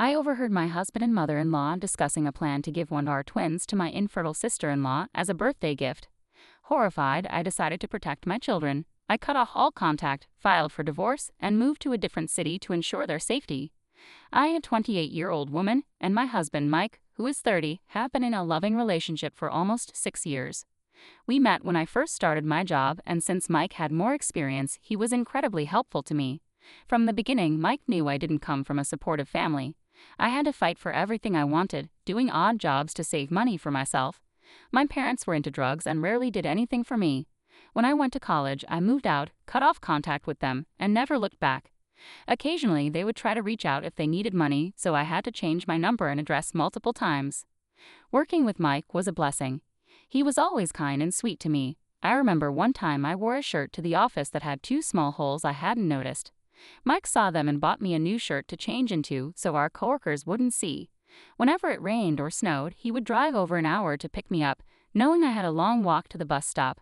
I overheard my husband and mother-in-law discussing a plan to give one of our twins to my infertile sister-in-law as a birthday gift. Horrified, I decided to protect my children. I cut off all contact, filed for divorce, and moved to a different city to ensure their safety. I, a 28-year-old woman, and my husband, Mike, who is 30, have been in a loving relationship for almost 6 years. We met when I first started my job, and since Mike had more experience, he was incredibly helpful to me. From the beginning, Mike knew I didn't come from a supportive family. I had to fight for everything I wanted, doing odd jobs to save money for myself. My parents were into drugs and rarely did anything for me. When I went to college, I moved out, cut off contact with them, and never looked back. Occasionally, they would try to reach out if they needed money, so I had to change my number and address multiple times. Working with Mike was a blessing. He was always kind and sweet to me. I remember one time I wore a shirt to the office that had 2 small holes I hadn't noticed. Mike saw them and bought me a new shirt to change into so our coworkers wouldn't see. Whenever it rained or snowed, he would drive over an hour to pick me up, knowing I had a long walk to the bus stop.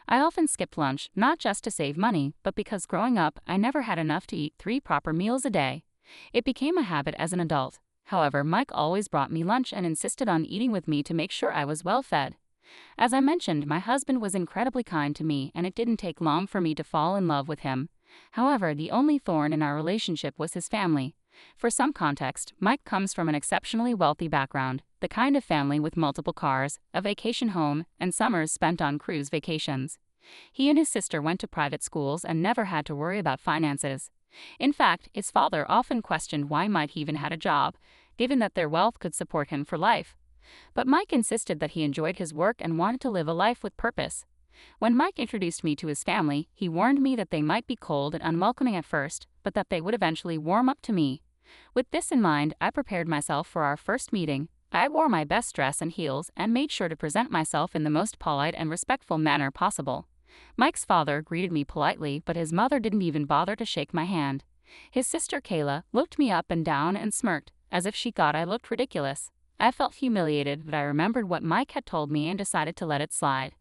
I often skipped lunch, not just to save money, but because growing up, I never had enough to eat 3 proper meals a day. It became a habit as an adult. However, Mike always brought me lunch and insisted on eating with me to make sure I was well fed. As I mentioned, my husband was incredibly kind to me, and it didn't take long for me to fall in love with him. However, the only thorn in our relationship was his family. For some context, Mike comes from an exceptionally wealthy background, the kind of family with multiple cars, a vacation home, and summers spent on cruise vacations. He and his sister went to private schools and never had to worry about finances. In fact, his father often questioned why Mike even had a job, given that their wealth could support him for life. But Mike insisted that he enjoyed his work and wanted to live a life with purpose. When Mike introduced me to his family, he warned me that they might be cold and unwelcoming at first, but that they would eventually warm up to me. With this in mind, I prepared myself for our first meeting. I wore my best dress and heels and made sure to present myself in the most polite and respectful manner possible. Mike's father greeted me politely, but his mother didn't even bother to shake my hand. His sister Kayla looked me up and down and smirked, as if she thought I looked ridiculous. I felt humiliated, but I remembered what Mike had told me and decided to let it slide.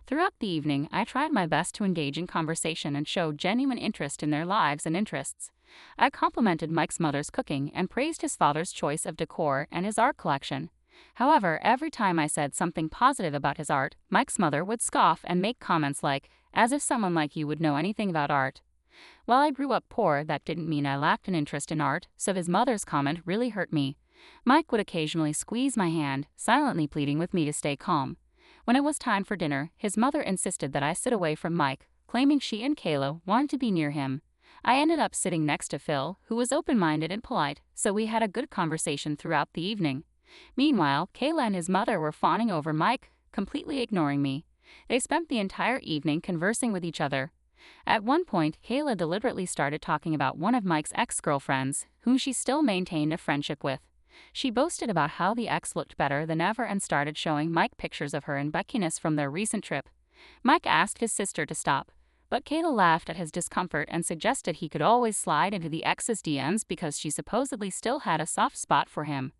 Throughout the evening, I tried my best to engage in conversation and show genuine interest in their lives and interests. I complimented Mike's mother's cooking and praised his father's choice of decor and his art collection. However, every time I said something positive about his art, Mike's mother would scoff and make comments like, "As if someone like you would know anything about art." While I grew up poor, that didn't mean I lacked an interest in art, so his mother's comment really hurt me. Mike would occasionally squeeze my hand, silently pleading with me to stay calm. When it was time for dinner, his mother insisted that I sit away from Mike, claiming she and Kayla wanted to be near him. I ended up sitting next to Phil, who was open-minded and polite, so we had a good conversation throughout the evening. Meanwhile, Kayla and his mother were fawning over Mike, completely ignoring me. They spent the entire evening conversing with each other. At one point, Kayla deliberately started talking about one of Mike's ex-girlfriends, whom she still maintained a friendship with. She boasted about how the ex looked better than ever and started showing Mike pictures of her in bikinis from their recent trip. Mike asked his sister to stop, but Kayla laughed at his discomfort and suggested he could always slide into the ex's DMs because she supposedly still had a soft spot for him.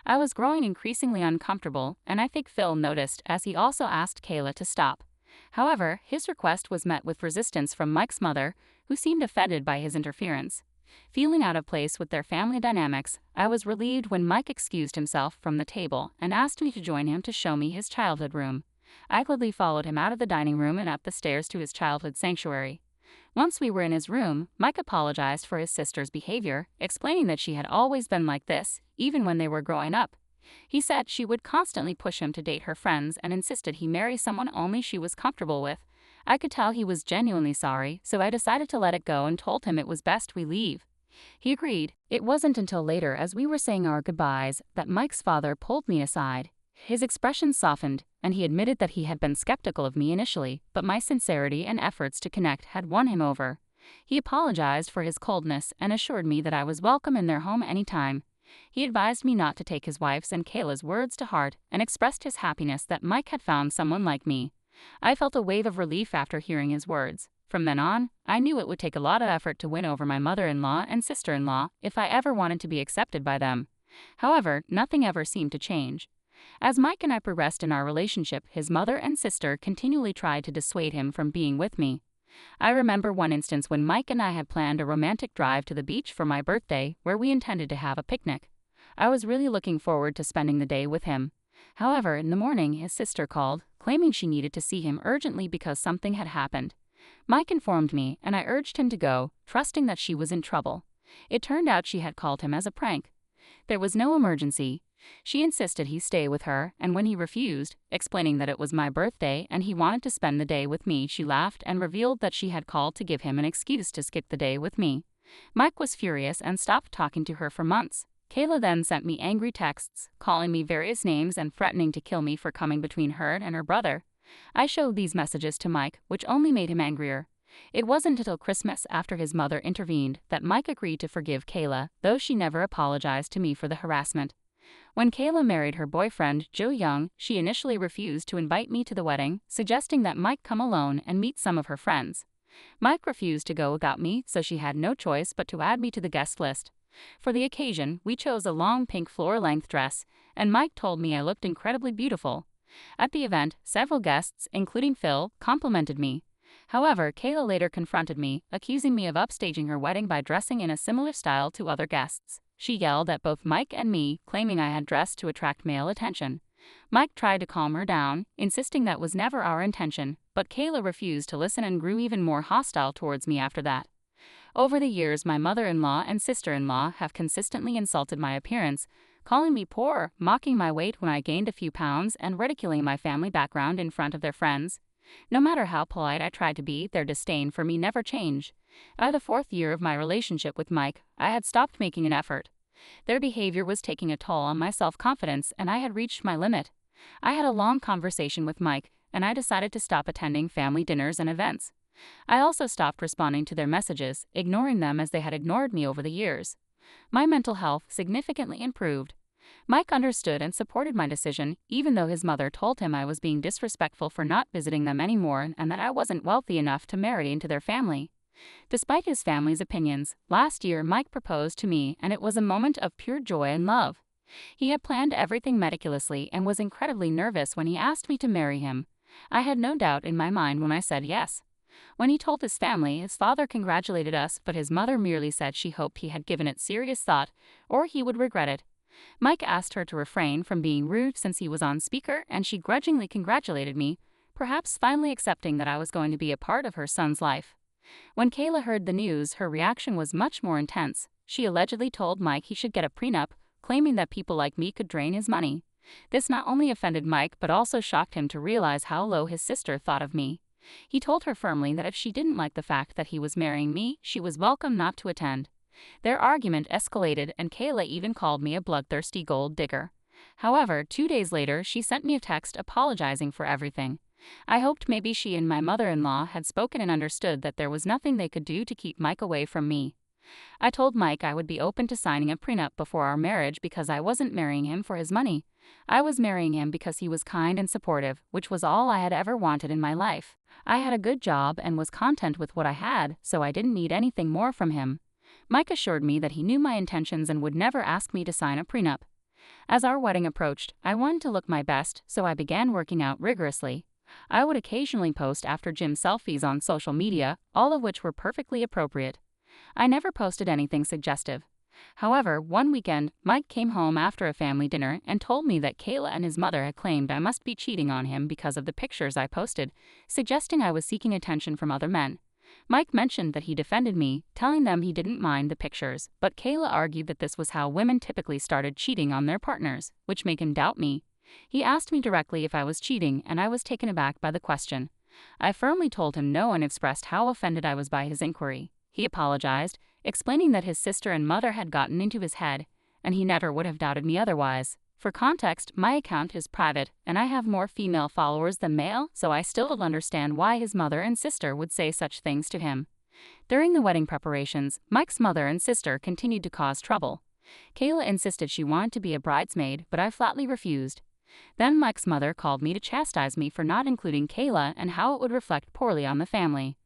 I was growing increasingly uncomfortable, and I think Phil noticed as he also asked Kayla to stop. However, his request was met with resistance from Mike's mother, who seemed offended by his interference. Feeling out of place with their family dynamics, I was relieved when Mike excused himself from the table and asked me to join him to show me his childhood room. I gladly followed him out of the dining room and up the stairs to his childhood sanctuary. Once we were in his room, Mike apologized for his sister's behavior, explaining that she had always been like this, even when they were growing up. He said she would constantly push him to date her friends and insisted he marry someone only she was comfortable with. I could tell he was genuinely sorry, so I decided to let it go and told him it was best we leave. He agreed. It wasn't until later, as we were saying our goodbyes, that Mike's father pulled me aside. His expression softened, and he admitted that he had been skeptical of me initially, but my sincerity and efforts to connect had won him over. He apologized for his coldness and assured me that I was welcome in their home anytime. He advised me not to take his wife's and Kayla's words to heart and expressed his happiness that Mike had found someone like me. I felt a wave of relief after hearing his words. From then on, I knew it would take a lot of effort to win over my mother-in-law and sister-in-law if I ever wanted to be accepted by them. However, nothing ever seemed to change. As Mike and I progressed in our relationship, his mother and sister continually tried to dissuade him from being with me. I remember one instance when Mike and I had planned a romantic drive to the beach for my birthday where we intended to have a picnic. I was really looking forward to spending the day with him. However, in the morning, his sister called, claiming she needed to see him urgently because something had happened. Mike informed me, and I urged him to go, trusting that she was in trouble. It turned out she had called him as a prank. There was no emergency. She insisted he stay with her, and when he refused, explaining that it was my birthday and he wanted to spend the day with me, she laughed and revealed that she had called to give him an excuse to skip the day with me. Mike was furious and stopped talking to her for months. Kayla then sent me angry texts, calling me various names and threatening to kill me for coming between her and her brother. I showed these messages to Mike, which only made him angrier. It wasn't until Christmas, after his mother intervened, that Mike agreed to forgive Kayla, though she never apologized to me for the harassment. When Kayla married her boyfriend, Joe Young, she initially refused to invite me to the wedding, suggesting that Mike come alone and meet some of her friends. Mike refused to go without me, so she had no choice but to add me to the guest list. For the occasion, we chose a long pink floor-length dress, and Mike told me I looked incredibly beautiful. At the event, several guests, including Phil, complimented me. However, Kayla later confronted me, accusing me of upstaging her wedding by dressing in a similar style to other guests. She yelled at both Mike and me, claiming I had dressed to attract male attention. Mike tried to calm her down, insisting that was never our intention, but Kayla refused to listen and grew even more hostile towards me after that. Over the years, my mother-in-law and sister-in-law have consistently insulted my appearance, calling me poor, mocking my weight when I gained a few pounds, and ridiculing my family background in front of their friends. No matter how polite I tried to be, their disdain for me never changed. By the 4th year of my relationship with Mike, I had stopped making an effort. Their behavior was taking a toll on my self-confidence, and I had reached my limit. I had a long conversation with Mike, and I decided to stop attending family dinners and events. I also stopped responding to their messages, ignoring them as they had ignored me over the years. My mental health significantly improved. Mike understood and supported my decision, even though his mother told him I was being disrespectful for not visiting them anymore and that I wasn't wealthy enough to marry into their family. Despite his family's opinions, last year Mike proposed to me, and it was a moment of pure joy and love. He had planned everything meticulously and was incredibly nervous when he asked me to marry him. I had no doubt in my mind when I said yes. When he told his family, his father congratulated us, but his mother merely said she hoped he had given it serious thought, or he would regret it. Mike asked her to refrain from being rude since he was on speaker, and she grudgingly congratulated me, perhaps finally accepting that I was going to be a part of her son's life. When Kayla heard the news, her reaction was much more intense. She allegedly told Mike he should get a prenup, claiming that people like me could drain his money. This not only offended Mike but also shocked him to realize how low his sister thought of me. He told her firmly that if she didn't like the fact that he was marrying me, she was welcome not to attend. Their argument escalated, and Kayla even called me a bloodthirsty gold digger. However, 2 days later, she sent me a text apologizing for everything. I hoped maybe she and my mother-in-law had spoken and understood that there was nothing they could do to keep Mike away from me. I told Mike I would be open to signing a prenup before our marriage because I wasn't marrying him for his money. I was marrying him because he was kind and supportive, which was all I had ever wanted in my life. I had a good job and was content with what I had, so I didn't need anything more from him. Mike assured me that he knew my intentions and would never ask me to sign a prenup. As our wedding approached, I wanted to look my best, so I began working out rigorously. I would occasionally post after gym selfies on social media, all of which were perfectly appropriate. I never posted anything suggestive. However, one weekend, Mike came home after a family dinner and told me that Kayla and his mother had claimed I must be cheating on him because of the pictures I posted, suggesting I was seeking attention from other men. Mike mentioned that he defended me, telling them he didn't mind the pictures, but Kayla argued that this was how women typically started cheating on their partners, which made him doubt me. He asked me directly if I was cheating, and I was taken aback by the question. I firmly told him no and expressed how offended I was by his inquiry. He apologized, explaining that his sister and mother had gotten into his head, and he never would have doubted me otherwise. For context, my account is private, and I have more female followers than male, so I still don't understand why his mother and sister would say such things to him. During the wedding preparations, Mike's mother and sister continued to cause trouble. Kayla insisted she wanted to be a bridesmaid, but I flatly refused. Then Mike's mother called me to chastise me for not including Kayla and how it would reflect poorly on the family.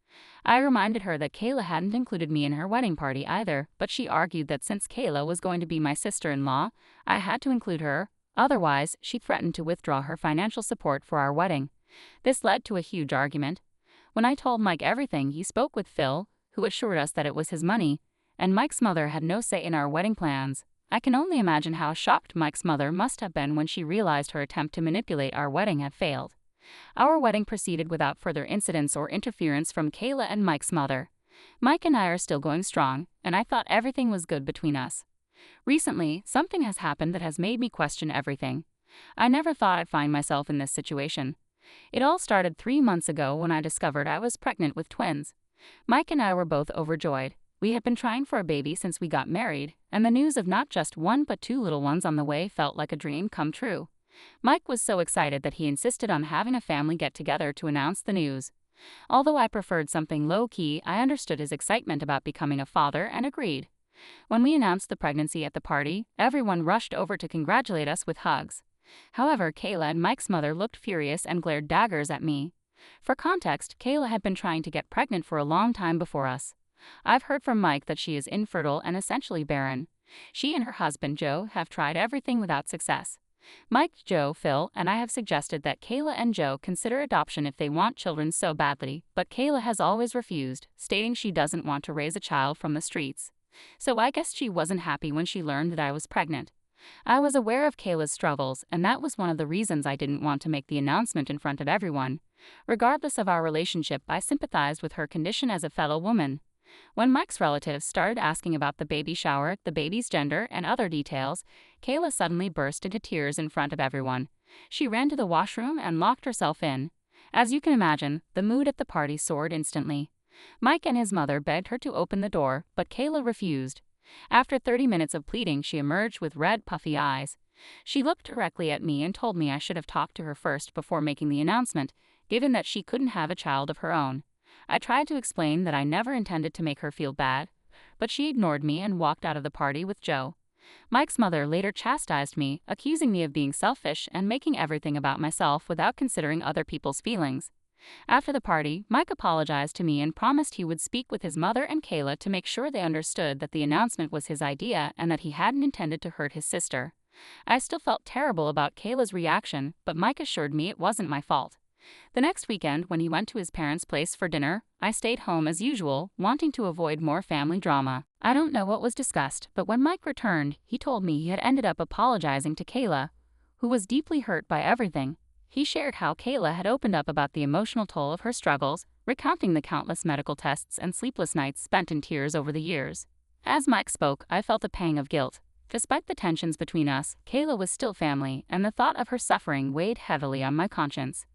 I reminded her that Kayla hadn't included me in her wedding party either, but she argued that since Kayla was going to be my sister-in-law, I had to include her. Otherwise, she threatened to withdraw her financial support for our wedding. This led to a huge argument. When I told Mike everything, he spoke with Phil, who assured us that it was his money, and Mike's mother had no say in our wedding plans. I can only imagine how shocked Mike's mother must have been when she realized her attempt to manipulate our wedding had failed. Our wedding proceeded without further incidents or interference from Kayla and Mike's mother. Mike and I are still going strong, and I thought everything was good between us. Recently, something has happened that has made me question everything. I never thought I'd find myself in this situation. It all started 3 months ago when I discovered I was pregnant with twins. Mike and I were both overjoyed. We had been trying for a baby since we got married, and the news of not just one but 2 little ones on the way felt like a dream come true. Mike was so excited that he insisted on having a family get-together to announce the news. Although I preferred something low-key, I understood his excitement about becoming a father and agreed. When we announced the pregnancy at the party, everyone rushed over to congratulate us with hugs. However, Kayla and Mike's mother looked furious and glared daggers at me. For context, Kayla had been trying to get pregnant for a long time before us. I've heard from Mike that she is infertile and essentially barren. She and her husband, Joe, have tried everything without success. Mike, Joe, Phil, and I have suggested that Kayla and Joe consider adoption if they want children so badly, but Kayla has always refused, stating she doesn't want to raise a child from the streets. So I guess she wasn't happy when she learned that I was pregnant. I was aware of Kayla's struggles, and that was one of the reasons I didn't want to make the announcement in front of everyone. Regardless of our relationship, I sympathized with her condition as a fellow woman. When Mike's relatives started asking about the baby shower, the baby's gender, and other details, Kayla suddenly burst into tears in front of everyone. She ran to the washroom and locked herself in. As you can imagine, the mood at the party soared instantly. Mike and his mother begged her to open the door, but Kayla refused. After 30 minutes of pleading, she emerged with red, puffy eyes. She looked directly at me and told me I should have talked to her first before making the announcement, given that she couldn't have a child of her own. I tried to explain that I never intended to make her feel bad, but she ignored me and walked out of the party with Joe. Mike's mother later chastised me, accusing me of being selfish and making everything about myself without considering other people's feelings. After the party, Mike apologized to me and promised he would speak with his mother and Kayla to make sure they understood that the announcement was his idea and that he hadn't intended to hurt his sister. I still felt terrible about Kayla's reaction, but Mike assured me it wasn't my fault. The next weekend, when he went to his parents' place for dinner, I stayed home as usual, wanting to avoid more family drama. I don't know what was discussed, but when Mike returned, he told me he had ended up apologizing to Kayla, who was deeply hurt by everything. He shared how Kayla had opened up about the emotional toll of her struggles, recounting the countless medical tests and sleepless nights spent in tears over the years. As Mike spoke, I felt a pang of guilt. Despite the tensions between us, Kayla was still family, and the thought of her suffering weighed heavily on my conscience.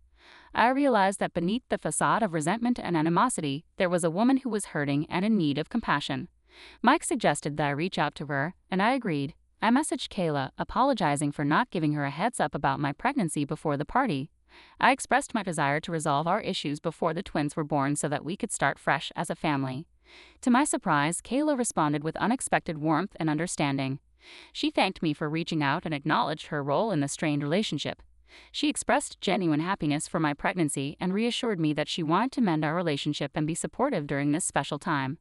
I realized that beneath the facade of resentment and animosity, there was a woman who was hurting and in need of compassion. Mike suggested that I reach out to her, and I agreed. I messaged Kayla, apologizing for not giving her a heads up about my pregnancy before the party. I expressed my desire to resolve our issues before the twins were born so that we could start fresh as a family. To my surprise, Kayla responded with unexpected warmth and understanding. She thanked me for reaching out and acknowledged her role in the strained relationship. She expressed genuine happiness for my pregnancy and reassured me that she wanted to mend our relationship and be supportive during this special time.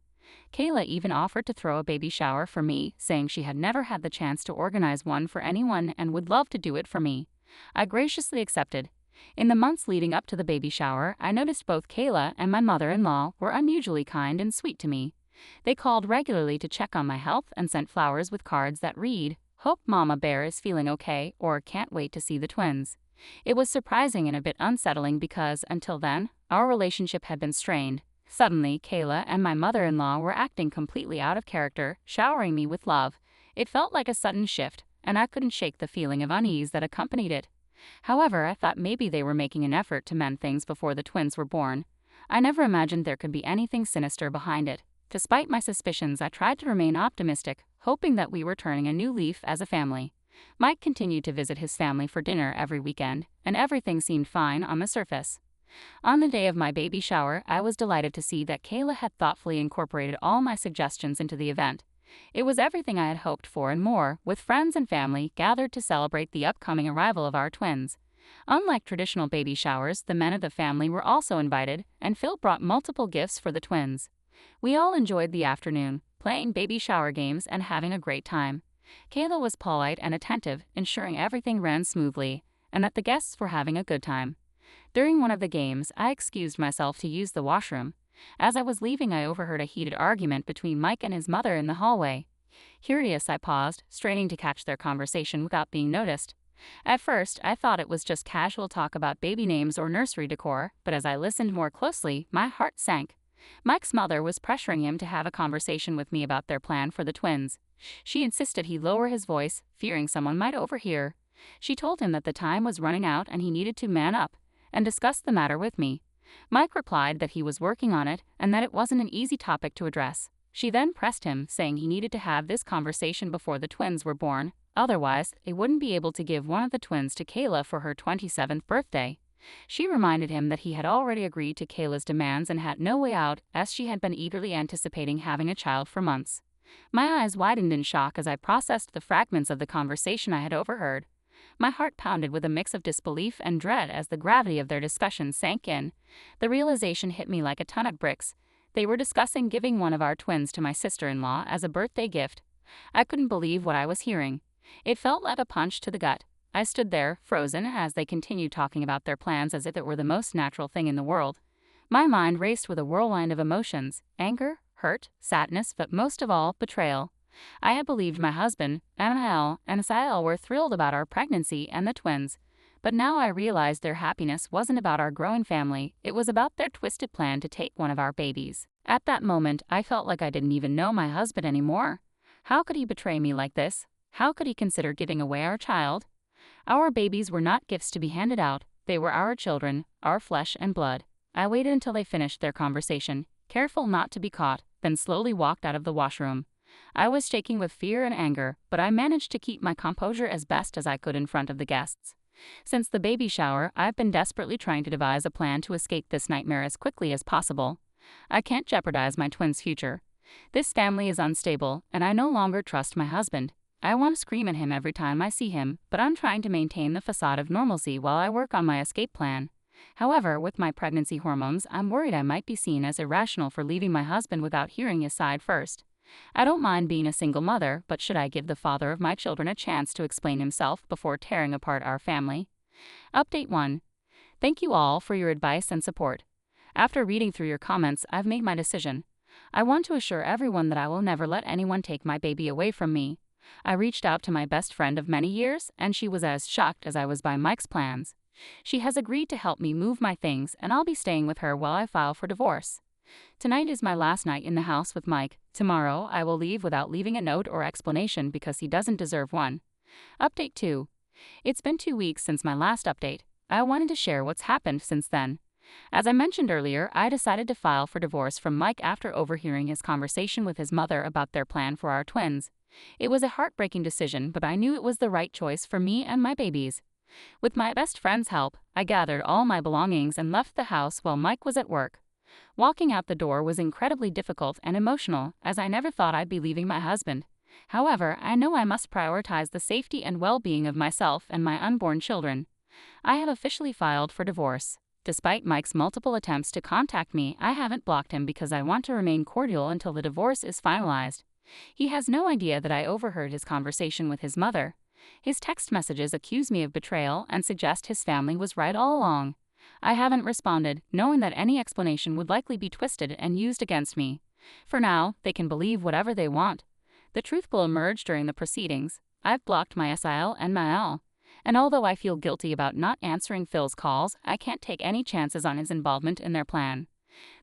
Kayla even offered to throw a baby shower for me, saying she had never had the chance to organize one for anyone and would love to do it for me. I graciously accepted. In the months leading up to the baby shower, I noticed both Kayla and my mother-in-law were unusually kind and sweet to me. They called regularly to check on my health and sent flowers with cards that read, "Hope Mama Bear is feeling okay," or "Can't wait to see the twins." It was surprising and a bit unsettling because, until then, our relationship had been strained. Suddenly, Kayla and my mother-in-law were acting completely out of character, showering me with love. It felt like a sudden shift, and I couldn't shake the feeling of unease that accompanied it. However, I thought maybe they were making an effort to mend things before the twins were born. I never imagined there could be anything sinister behind it. Despite my suspicions, I tried to remain optimistic, hoping that we were turning a new leaf as a family. Mike continued to visit his family for dinner every weekend, and everything seemed fine on the surface. On the day of my baby shower, I was delighted to see that Kayla had thoughtfully incorporated all my suggestions into the event. It was everything I had hoped for and more, with friends and family gathered to celebrate the upcoming arrival of our twins. Unlike traditional baby showers, the men of the family were also invited, and Phil brought multiple gifts for the twins. We all enjoyed the afternoon, playing baby shower games and having a great time. Kayla was polite and attentive, ensuring everything ran smoothly, and that the guests were having a good time. During one of the games, I excused myself to use the washroom. As I was leaving, I overheard a heated argument between Mike and his mother in the hallway. Curious, I paused, straining to catch their conversation without being noticed. At first, I thought it was just casual talk about baby names or nursery decor, but as I listened more closely, my heart sank. Mike's mother was pressuring him to have a conversation with me about their plan for the twins. She insisted he lower his voice, fearing someone might overhear. She told him that the time was running out and he needed to man up and discuss the matter with me. Mike replied that he was working on it and that it wasn't an easy topic to address. She then pressed him, saying he needed to have this conversation before the twins were born, otherwise, they wouldn't be able to give one of the twins to Kayla for her 27th birthday. She reminded him that he had already agreed to Kayla's demands and had no way out, as she had been eagerly anticipating having a child for months. My eyes widened in shock as I processed the fragments of the conversation I had overheard. My heart pounded with a mix of disbelief and dread as the gravity of their discussion sank in. The realization hit me like a ton of bricks. They were discussing giving one of our twins to my sister-in-law as a birthday gift. I couldn't believe what I was hearing. It felt like a punch to the gut. I stood there, frozen, as they continued talking about their plans as if it were the most natural thing in the world. My mind raced with a whirlwind of emotions: anger, hurt, sadness, but most of all, betrayal. I had believed my husband, Amael, and Sael were thrilled about our pregnancy and the twins. But now I realized their happiness wasn't about our growing family, it was about their twisted plan to take one of our babies. At that moment, I felt like I didn't even know my husband anymore. How could he betray me like this? How could he consider giving away our child? Our babies were not gifts to be handed out, they were our children, our flesh and blood. I waited until they finished their conversation, careful not to be caught, then slowly walked out of the washroom. I was shaking with fear and anger, but I managed to keep my composure as best as I could in front of the guests. Since the baby shower, I've been desperately trying to devise a plan to escape this nightmare as quickly as possible. I can't jeopardize my twins' future. This family is unstable, and I no longer trust my husband. I want to scream at him every time I see him, but I'm trying to maintain the facade of normalcy while I work on my escape plan. However, with my pregnancy hormones, I'm worried I might be seen as irrational for leaving my husband without hearing his side first. I don't mind being a single mother, but should I give the father of my children a chance to explain himself before tearing apart our family? Update 1. Thank you all for your advice and support. After reading through your comments, I've made my decision. I want to assure everyone that I will never let anyone take my baby away from me. I reached out to my best friend of many years, and she was as shocked as I was by Mike's plans. She has agreed to help me move my things, and I'll be staying with her while I file for divorce. Tonight is my last night in the house with Mike. Tomorrow, I will leave without leaving a note or explanation because he doesn't deserve one. Update 2. It's been 2 weeks since my last update. I wanted to share what's happened since then. As I mentioned earlier, I decided to file for divorce from Mike after overhearing his conversation with his mother about their plan for our twins. It was a heartbreaking decision, but I knew it was the right choice for me and my babies. With my best friend's help, I gathered all my belongings and left the house while Mike was at work. Walking out the door was incredibly difficult and emotional, as I never thought I'd be leaving my husband. However, I know I must prioritize the safety and well-being of myself and my unborn children. I have officially filed for divorce. Despite Mike's multiple attempts to contact me, I haven't blocked him because I want to remain cordial until the divorce is finalized. He has no idea that I overheard his conversation with his mother. His text messages accuse me of betrayal and suggest his family was right all along. I haven't responded, knowing that any explanation would likely be twisted and used against me. For now, they can believe whatever they want. The truth will emerge during the proceedings. I've blocked my Sael and Mael. And although I feel guilty about not answering Phil's calls, I can't take any chances on his involvement in their plan.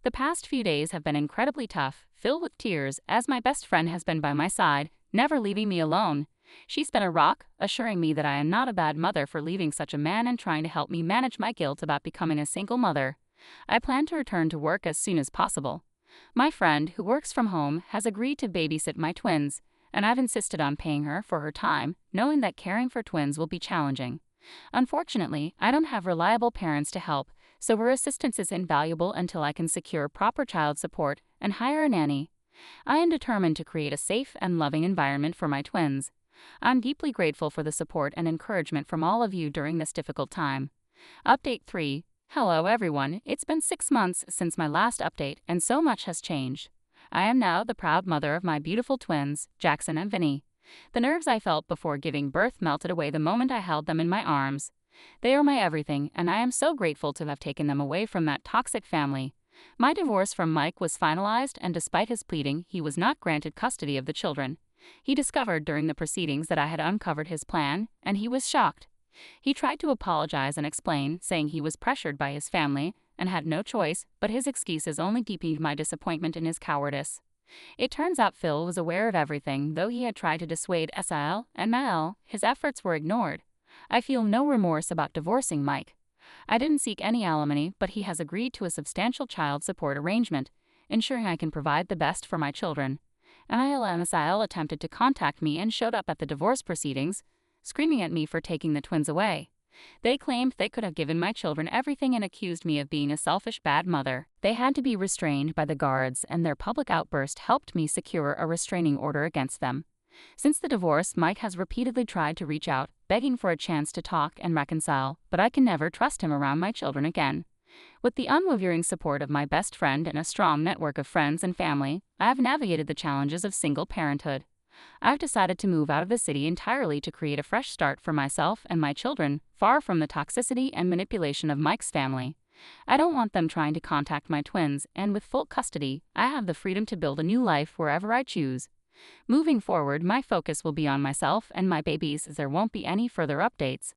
The past few days have been incredibly tough, filled with tears, as my best friend has been by my side, never leaving me alone. She's been a rock, assuring me that I am not a bad mother for leaving such a man and trying to help me manage my guilt about becoming a single mother. I plan to return to work as soon as possible. My friend, who works from home, has agreed to babysit my twins, and I've insisted on paying her for her time, knowing that caring for twins will be challenging. Unfortunately, I don't have reliable parents to help, so her assistance is invaluable until I can secure proper child support and hire a nanny. I am determined to create a safe and loving environment for my twins. I'm deeply grateful for the support and encouragement from all of you during this difficult time. Update 3. Hello everyone, it's been 6 months since my last update and so much has changed. I am now the proud mother of my beautiful twins, Jackson and Vinny. The nerves I felt before giving birth melted away the moment I held them in my arms. They are my everything, and I am so grateful to have taken them away from that toxic family. My divorce from Mike was finalized, and despite his pleading, he was not granted custody of the children. He discovered during the proceedings that I had uncovered his plan, and he was shocked. He tried to apologize and explain, saying he was pressured by his family and had no choice, but his excuses only deepened my disappointment in his cowardice. It turns out Phil was aware of everything, though he had tried to dissuade Sil and Mael. His efforts were ignored. I feel no remorse about divorcing Mike. I didn't seek any alimony, but he has agreed to a substantial child support arrangement, ensuring I can provide the bbest for my children. Mael and Sil attempted to contact me and showed up at the divorce proceedings, screaming at me for taking the twins away. They claimed they could have given my children everything and accused me of being a selfish bad mother. They had to be restrained by the guards, and their public outburst helped me secure a restraining order against them. Since the divorce, Mike has repeatedly tried to reach out, begging for a chance to talk and reconcile, but I can never trust him around my children again. With the unwavering support of my best friend and a strong network of friends and family, I have navigated the challenges of single parenthood. I've decided to move out of the city entirely to create a fresh start for myself and my children, far from the toxicity and manipulation of Mike's family. I don't want them trying to contact my twins, and with full custody, I have the freedom to build a new life wherever I choose. Moving forward, my focus will be on myself and my babies, as there won't be any further updates.